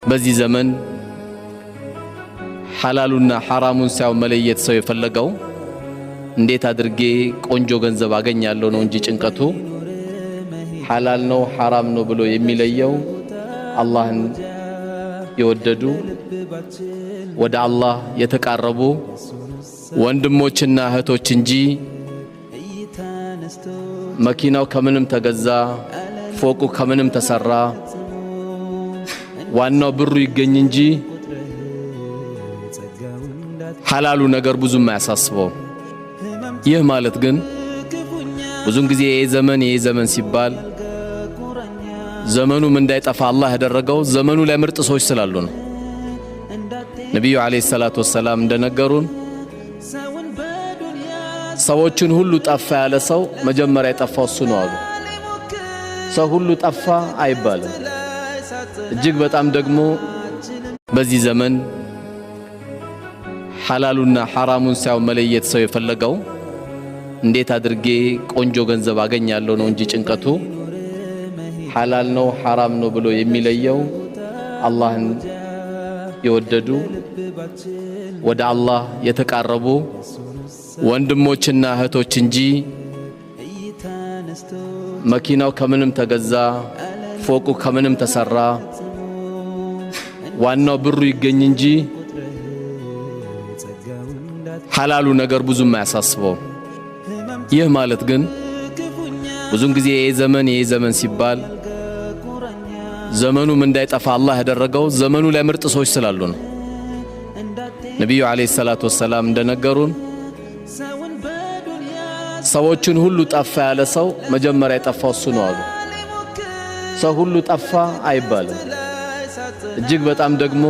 በዚህ ዘመን ሐላሉና ሐራሙን ሳይው መለየት ሰው የፈለገው እንዴት አድርጌ ቆንጆ ገንዘብ አገኛለሁ ነው እንጂ ጭንቀቱ ሐላል ነው ሐራም ነው ብሎ የሚለየው አላህን የወደዱ ወደ አላህ የተቃረቡ ወንድሞችና እህቶች እንጂ መኪናው ከምንም ተገዛ ፎቁ ከምንም ተሰራ ዋናው ብሩ ይገኝ እንጂ ሐላሉ ነገር ብዙም አያሳስበው። ይህ ማለት ግን ብዙን ጊዜ የዘመን ሲባል ዘመኑም እንዳይጠፋ አላህ ያደረገው ዘመኑ ላይ ምርጥ ሰዎች ስላሉ ነው። ነብዩ አለይሂ ሰላቱ ወሰለም እንደነገሩን ሰዎችን ሁሉ ጠፋ ያለ ሰው መጀመሪያ የጠፋው እሱ ነው አሉ። ሰው ሁሉ ጠፋ አይባልም። እጅግ በጣም ደግሞ በዚህ ዘመን ሐላሉና ሐራሙን ሳይው መለየት ሰው የፈለገው እንዴት አድርጌ ቆንጆ ገንዘብ አገኛለሁ ነው እንጂ ጭንቀቱ ሐላል ነው ሐራም ነው ብሎ የሚለየው አላህን የወደዱ ወደ አላህ የተቃረቡ ወንድሞችና እህቶች እንጂ መኪናው ከምንም ተገዛ ፎቁ ከምንም ተሰራ ዋናው ብሩ ይገኝ እንጂ ሐላሉ ነገር ብዙም አያሳስበው። ይህ ማለት ግን ብዙን ጊዜ የዘመን ሲባል ዘመኑም እንዳይጠፋ አላህ ያደረገው ዘመኑ ላይ ምርጥ ሰዎች ስላሉ ነው። ነብዩ አለይሂ ሰላቱ ወሰለም እንደነገሩን ሰዎችን ሁሉ ጠፋ ያለ ሰው መጀመሪያ የጠፋው እሱ ነው አሉ። ሰው ሁሉ ጠፋ አይባልም። እጅግ በጣም ደግሞ